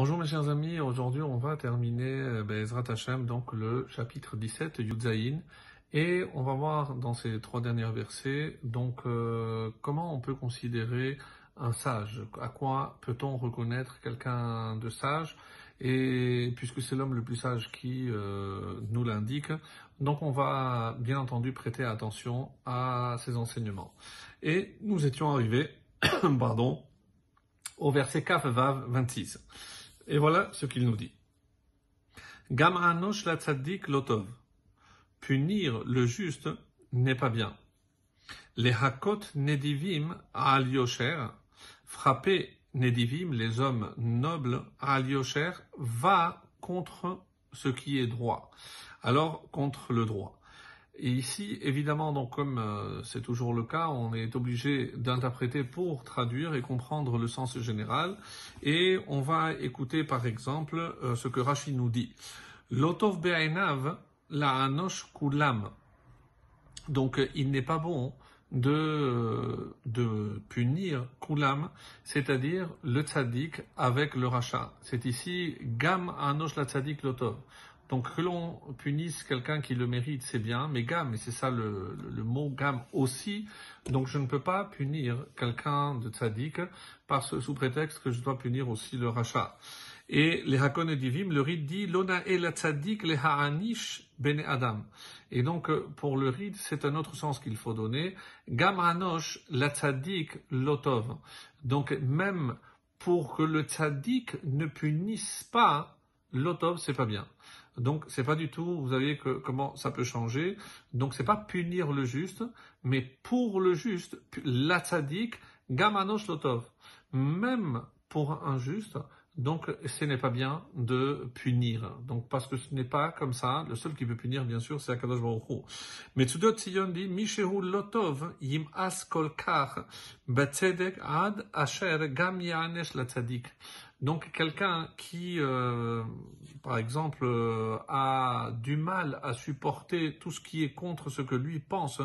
Bonjour mes chers amis, aujourd'hui on va terminer Bezrat Hashem, donc le chapitre 17 Yudzaïn, et on va voir dans ces trois derniers versets comment on peut considérer un sage, à quoi peut-on reconnaître quelqu'un de sage, et puisque c'est l'homme le plus sage qui nous l'indique, donc on va bien entendu prêter attention à ses enseignements. Et nous étions arrivés, pardon, au verset Kaf Vav 26. Et voilà ce qu'il nous dit. Gam anosh la tzaddik lotov. Punir le juste n'est pas bien. Les hakot nedivim al yosher. Frapper nedivim, les hommes nobles, al yosher, va contre ce qui est droit. Alors, contre le droit. Et ici, évidemment, donc comme c'est toujours le cas, on est obligé d'interpréter pour traduire et comprendre le sens général. Et on va écouter par exemple ce que Rashi nous dit. Lotov be'ainav la anosh kulam. Donc il n'est pas bon de punir kulam, c'est-à-dire le tzaddik avec le rachat. C'est ici gam anosh la tzaddik lotov. Donc que l'on punisse quelqu'un qui le mérite, c'est bien, mais gam, et c'est ça le mot gam aussi, donc je ne peux pas punir quelqu'un de tzaddik sous prétexte que je dois punir aussi le rachat. Et les hakon et divim, le rite dit lona el tzaddik le ha'anish bene adam. Et donc pour le rite, c'est un autre sens qu'il faut donner. Gam anosh la tzaddik lotov. Donc même pour que le tzaddik ne punisse pas, lotov, c'est pas bien. Donc, c'est pas du tout, vous voyez comment ça peut changer. Donc, c'est pas punir le juste, mais pour le juste, la tzaddik, gamanosh lotov. Même pour un juste, donc, ce n'est pas bien de punir. Donc, parce que ce n'est pas comme ça. Le seul qui peut punir, bien sûr, c'est Akadosh Baruch Hu. Mais Tzudot Tzion dit, Mishehu lotov yim'as kol kach betzedek ad asher gam ya'anesh la tzaddik. Donc quelqu'un qui, par exemple, a du mal à supporter tout ce qui est contre ce que lui pense,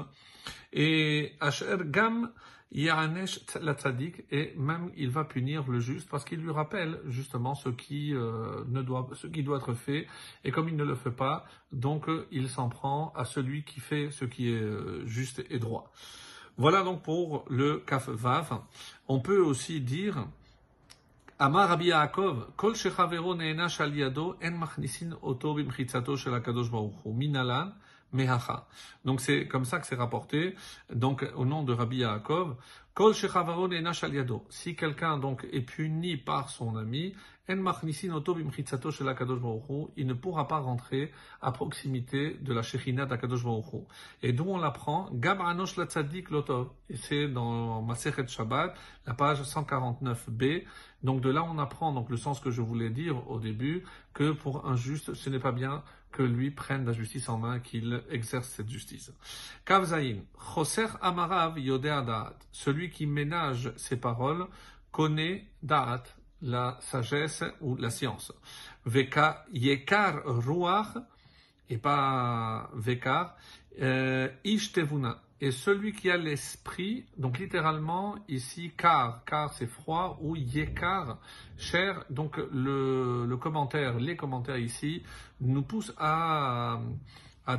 et Asher Gam Ya'anesh la tzaddik, et même il va punir le juste parce qu'il lui rappelle justement ce qui doit être fait, et comme il ne le fait pas, donc il s'en prend à celui qui fait ce qui est juste et droit. Voilà donc pour le Kaf Vav. On peut aussi dire Amar Rabbi Yaakov, Kol shechavero ne'enash al yado, en machnisin oto b'mchitzato shel HaKadosh Baruch Hu, minalan mehacha. Donc c'est comme ça que c'est rapporté, donc au nom de Rabbi Yaakov, Kol shechavero ne'enash al yado. Si quelqu'un donc est puni par son ami, en machnisin oto b'mchitzato shel HaKadosh Baruch Hu, il ne pourra pas rentrer à proximité de la Shekhinah d'HaKadosh Baruch Hu. Et d'où on l'apprend, Gam anosh la tzaddik lotov. Et c'est dans Masechet Shabbat, la page 149b. Donc de là, on apprend donc le sens que je voulais dire au début, que pour un juste, ce n'est pas bien que lui prenne la justice en main, qu'il exerce cette justice. Kav Zayin, Choser Amarav Yodea Da'at. Celui qui ménage ses paroles connaît Da'at, la sagesse ou la science. Veka Yekar Ruach, et pas Vekar, Ishtevuna. Et celui qui a l'esprit, donc littéralement ici, car c'est froid, ou yekar, cher, donc les commentaires ici, nous poussent à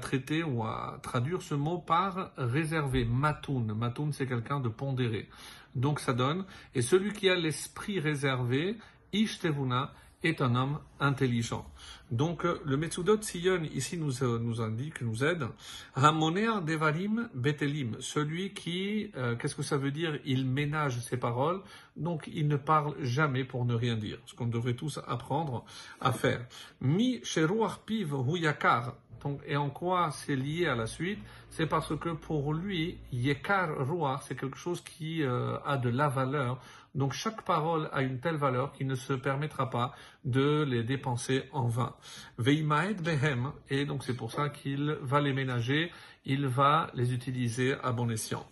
traiter ou à traduire ce mot par réservé, matoun. Matoun, c'est quelqu'un de pondéré. Donc ça donne, et celui qui a l'esprit réservé, ishtevuna, est un homme intelligent. Donc, le Metsudot Tzion, ici, nous indique, nous aide. Ramoner Devarim Betelim, celui qui, qu'est-ce que ça veut dire? Il ménage ses paroles, donc il ne parle jamais pour ne rien dire. Ce qu'on devrait tous apprendre à faire. Mi Sheruach Piv Huyakar. Donc, et en quoi c'est lié à la suite? C'est parce que pour lui, Yekar Ruach, c'est quelque chose qui a de la valeur. Donc chaque parole a une telle valeur qu'il ne se permettra pas de les dépenser en vain. Veimaed behem, et donc c'est pour ça qu'il va les ménager, il va les utiliser à bon escient.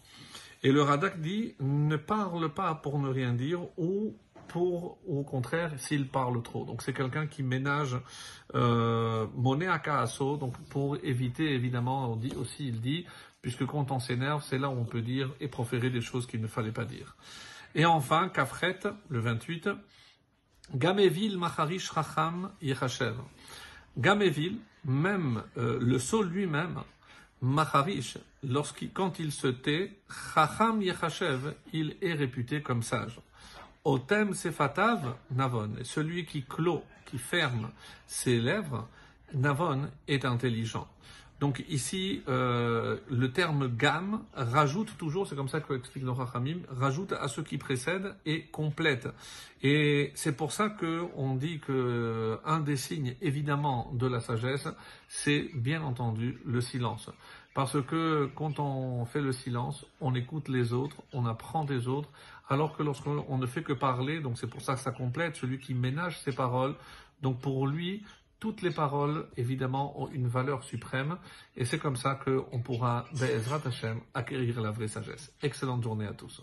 Et le Radak dit, ne parle pas pour ne rien dire, ou au contraire, s'il parle trop. Donc c'est quelqu'un qui ménage monnaie à kaaso, donc pour éviter, évidemment, on dit aussi, il dit, puisque quand on s'énerve, c'est là où on peut dire et proférer des choses qu'il ne fallait pas dire. Et enfin, Kafret, le 28, Gamevil Macharish Chacham Yechashev. Gamevil, même le sol lui-même, Macharish, quand il se tait, Chacham Yechashev, il est réputé comme sage. Otem Sefatav Navon, celui qui clôt, qui ferme ses lèvres, Navon est intelligent. Donc ici, le terme gam rajoute toujours, c'est comme ça que explique le Rachamim, rajoute à ce qui précède et complète. Et c'est pour ça que on dit que un des signes évidemment de la sagesse, c'est bien entendu le silence. Parce que quand on fait le silence, on écoute les autres, on apprend des autres, alors que lorsqu'on ne fait que parler, donc c'est pour ça que ça complète, celui qui ménage ses paroles, donc pour lui, toutes les paroles, évidemment, ont une valeur suprême, et c'est comme ça qu'on pourra, Be'ezrat Hashem, acquérir la vraie sagesse. Excellente journée à tous.